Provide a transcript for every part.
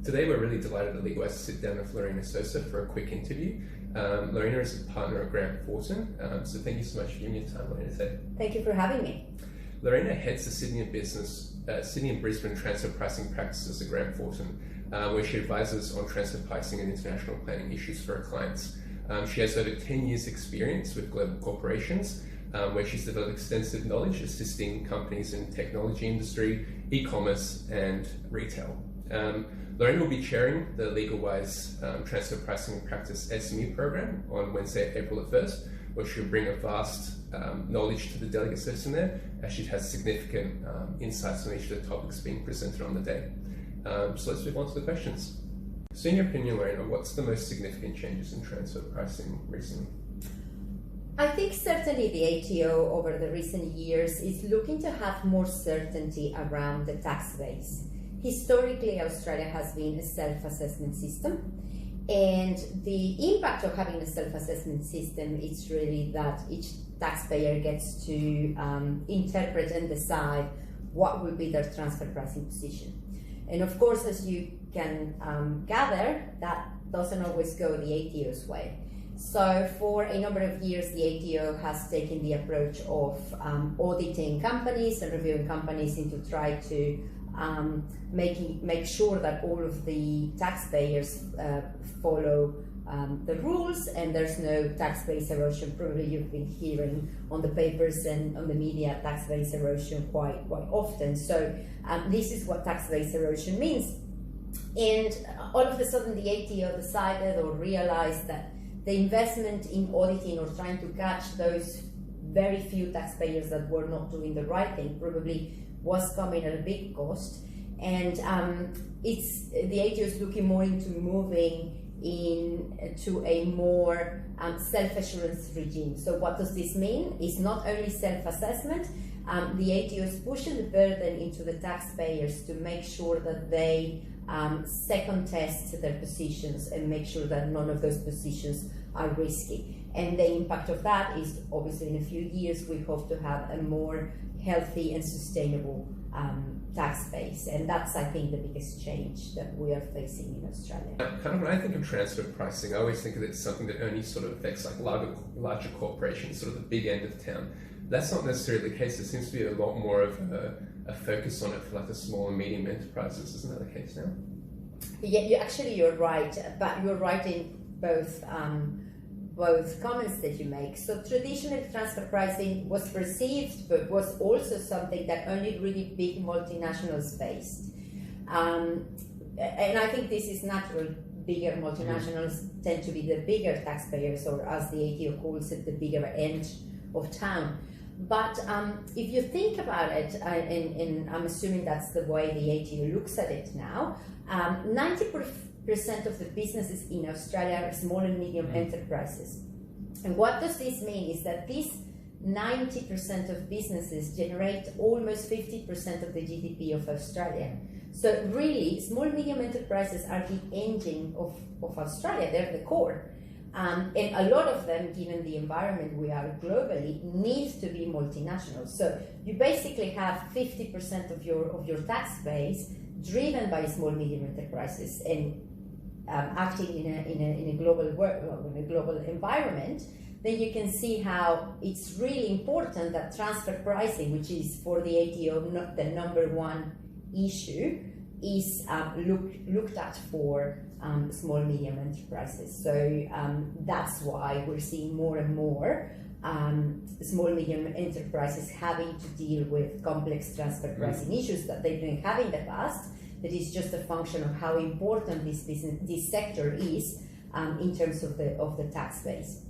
Today we're really delighted that Legal to sit down with Lorena Sosa for a quick interview. Lorena is a partner at Grant Thornton, so thank you so much for giving your time, Lorena, today. Thank you for having me. Lorena heads the Sydney and Brisbane transfer pricing practices at Grant Thornton, where she advises on transfer pricing and international planning issues for her clients. She has over 10 years experience with global corporations, where she's developed extensive knowledge assisting companies in technology industry, e-commerce and retail. Lorena will be chairing the LegalWise Transfer Pricing and Practice SME program on Wednesday, April the 1st, where she'll bring a vast knowledge to the delegate session there, as she has significant insights on each of the topics being presented on the day. So let's move on to the questions. So in your opinion, Lorena, what's the most significant changes in transfer pricing recently? I think certainly the ATO over the recent years is looking to have more certainty around the tax base. Historically, Australia has been a self-assessment system, and the impact of having a self-assessment system is really that each taxpayer gets to interpret and decide what will be their transfer pricing position. And of course, as you can gather, that doesn't always go the ATO's way. So for a number of years, the ATO has taken the approach of auditing companies and reviewing companies to try to make sure that all of the taxpayers follow the rules and there's no tax base erosion. Probably you've been hearing on the papers and on the media tax base erosion quite often. So this is what tax base erosion means. And all of a sudden the ATO decided or realized that the investment in auditing or trying to catch those very few taxpayers that were not doing the right thing probably was coming at a big cost. And the ATO is looking more into moving into a more self-assurance regime. So what does this mean? It's not only self-assessment. The ATO is pushing the burden into the taxpayers to make sure that they second test their positions and make sure that none of those positions are risky. And the impact of that is obviously in a few years we hope to have a more healthy and sustainable tax base, and that's, I think, the biggest change that we are facing in Australia. Kind of when I think of transfer pricing, I always think of it as something that only sort of affects like larger corporations, sort of the big end of town. That's not necessarily the case. There seems to be a lot more of a focus on it for like the small and medium enterprises. Isn't that the case now? Yeah, you're right, but you're right in both comments that you make. So traditional transfer pricing was perceived, but was also something that only really big multinationals faced. And I think this is natural. Bigger multinationals tend to be the bigger taxpayers, or as the ATO calls it, the bigger end of town. But if you think about it, and I'm assuming that's the way the ATO looks at it now, 90% of the businesses in Australia are small and medium enterprises. And what does this mean is that these 90% of businesses generate almost 50% of the GDP of Australia. So really, small and medium enterprises are the engine of Australia. They're the core. And a lot of them, given the environment we are globally, need to be multinational. So you basically have 50% of your tax base driven by small medium enterprises and acting in a global environment. Then you can see how it's really important that transfer pricing, which is for the ATO not the number one issue, is looked at for small medium enterprises. So that's why we're seeing more and more small medium enterprises having to deal with complex transfer pricing issues that they didn't have in the past. That is just a function of how important this sector is in terms of the tax base.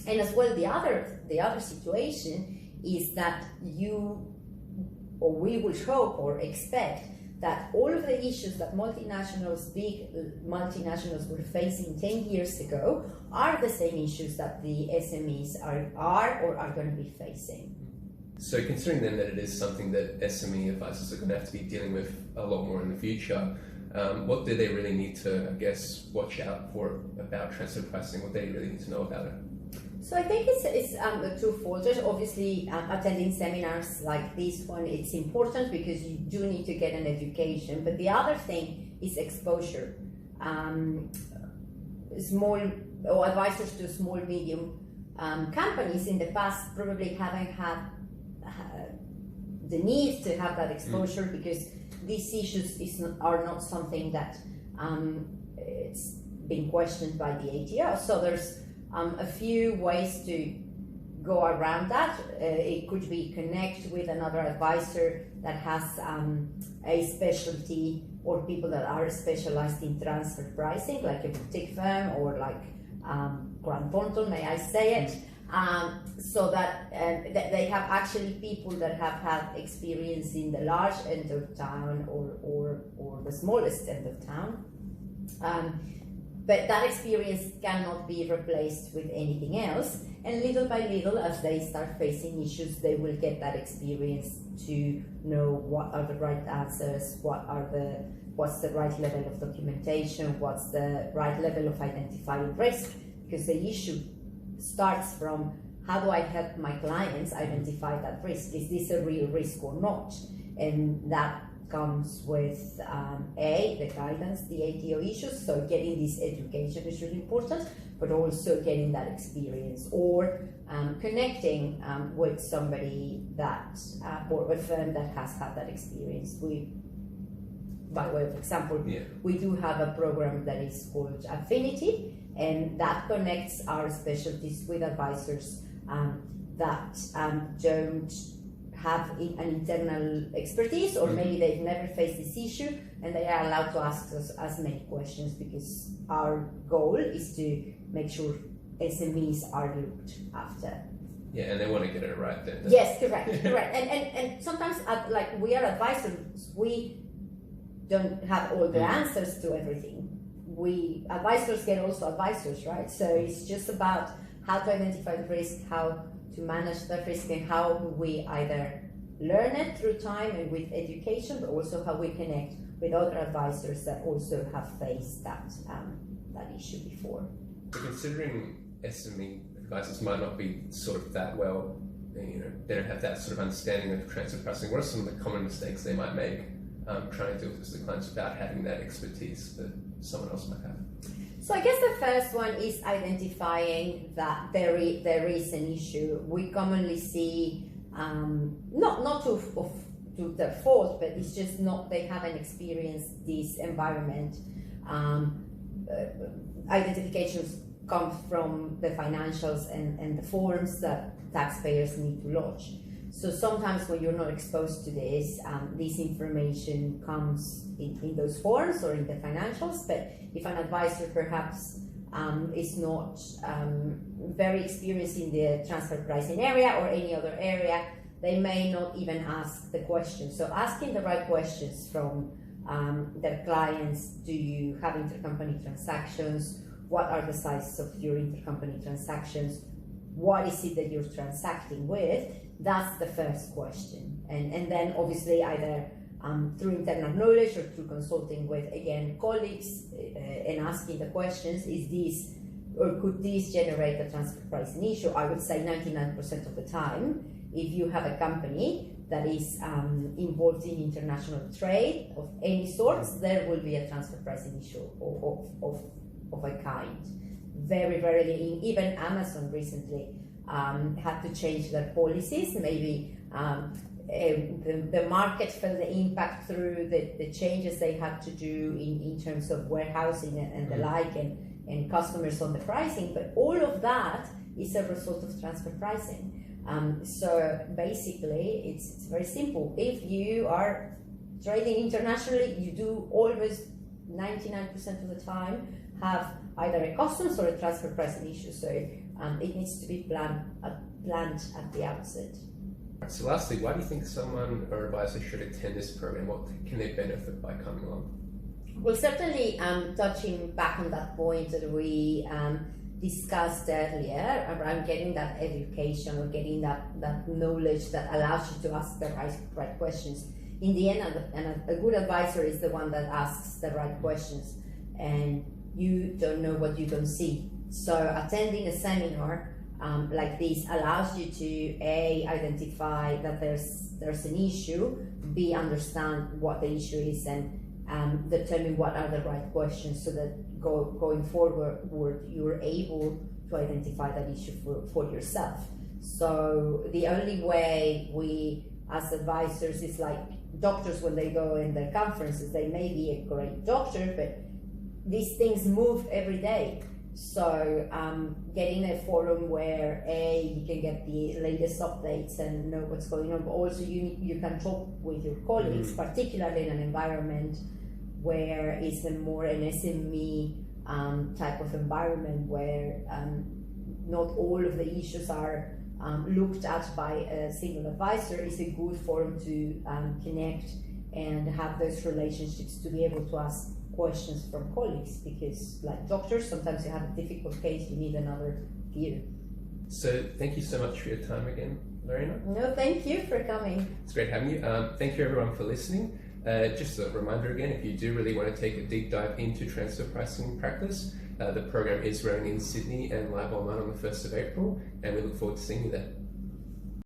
And as well, the other situation is that we would hope or expect that all of the issues that big multinationals were facing 10 years ago are the same issues that the SMEs are going to be facing. So considering then that it is something that SME advisors are going to have to be dealing with a lot more in the future, what do they really need to, I guess, watch out for about transfer pricing? What do they really need to know about it? So I think it's twofold. There's obviously attending seminars like this one, it's important because you do need to get an education. But the other thing is exposure. Small or advisors to small, medium companies in the past probably haven't had the need to have that exposure because these issues are not something that it's been questioned by the ATO. So there's a few ways to go around that. It could be connect with another advisor that has a specialty, or people that are specialized in transfer pricing, like a boutique firm or like Thornton, may I say it, so that they have actually people that have had experience in the large end of town or the smallest end of town. But that experience cannot be replaced with anything else. And little by little, as they start facing issues, they will get that experience to know what are the right answers, what's the right level of documentation, what's the right level of identifying risk. Because the issue starts from, how do I help my clients identify that risk? Is this a real risk or not? And that comes with the guidance, the ATO issues, so getting this education is really important, but also getting that experience, or connecting with somebody that, or a firm that has had that experience. By way of example, we do have a program that is called Affinity, and that connects our specialties with advisors that don't have an internal expertise, or maybe they've never faced this issue, and they are allowed to ask us as many questions, because our goal is to make sure SMEs are looked after. Yeah, and they want to get it right then. Yes, correct. And sometimes, like, we are advisors, we don't have all the answers to everything. Advisors get also advisors, right? So it's just about how to identify the risk, how to manage that risk, and how we either learn it through time and with education, but also how we connect with other advisors that also have faced that issue before. So considering SME advisors might not be sort of that well, they don't have that sort of understanding of transfer pricing, what are some of the common mistakes they might make trying to deal with the clients without having that expertise that someone else might have? So I guess the first one is identifying that there is an issue. We commonly see, not to their fault, but it's just not, they haven't experienced this environment. Identifications come from the financials and the forms that taxpayers need to lodge. So sometimes when you're not exposed to this information comes in those forms or in the financials, but if an advisor perhaps is not very experienced in the transfer pricing area or any other area, they may not even ask the question. So asking the right questions from their clients: do you have intercompany transactions? What are the sizes of your intercompany transactions? What is it that you're transacting with? That's the first question. And then obviously either through internal knowledge or through consulting with, again, colleagues and asking the questions, is this, or could this generate a transfer pricing issue? I would say 99% of the time, if you have a company that is involved in international trade of any sorts, there will be a transfer pricing issue of a kind. Very rarely, even Amazon recently had to change their policies. Maybe the market felt the impact through the changes they had to do in terms of warehousing and the like, and customers on the pricing, but all of that is a result of transfer pricing. So basically, it's very simple. If you are trading internationally, you do always 99% of the time have either a customs or a transfer pricing issue. So it needs to be planned at the outset. So lastly, why do you think someone or advisor should attend this program? What can they benefit by coming along? Well, certainly touching back on that point that we discussed earlier around getting that education or getting that knowledge that allows you to ask the right questions. In the end, a good advisor is the one that asks the right questions, and you don't know what you don't see. So attending a seminar like this allows you to A, identify that there's an issue, B, understand what the issue is, and determine what are the right questions so that going forward you're able to identify that issue for yourself. So the only way we as advisors is like doctors when they go in their conferences, they may be a great doctor, but these things move every day. So getting a forum where you can get the latest updates and know what's going on, but also you can talk with your colleagues, particularly in an environment where it's an SME type of environment where not all of the issues are looked at by a single advisor. Is a good forum to connect and have those relationships to be able to ask questions from colleagues, because like doctors, sometimes you have a difficult case, you need another view. So thank you so much for your time again, Lorena. No, thank you for coming. It's great having you. Thank you everyone for listening. Just a reminder again, if you do really want to take a deep dive into transfer pricing practice, the program is running in Sydney and live online on the 1st of April, and we look forward to seeing you there.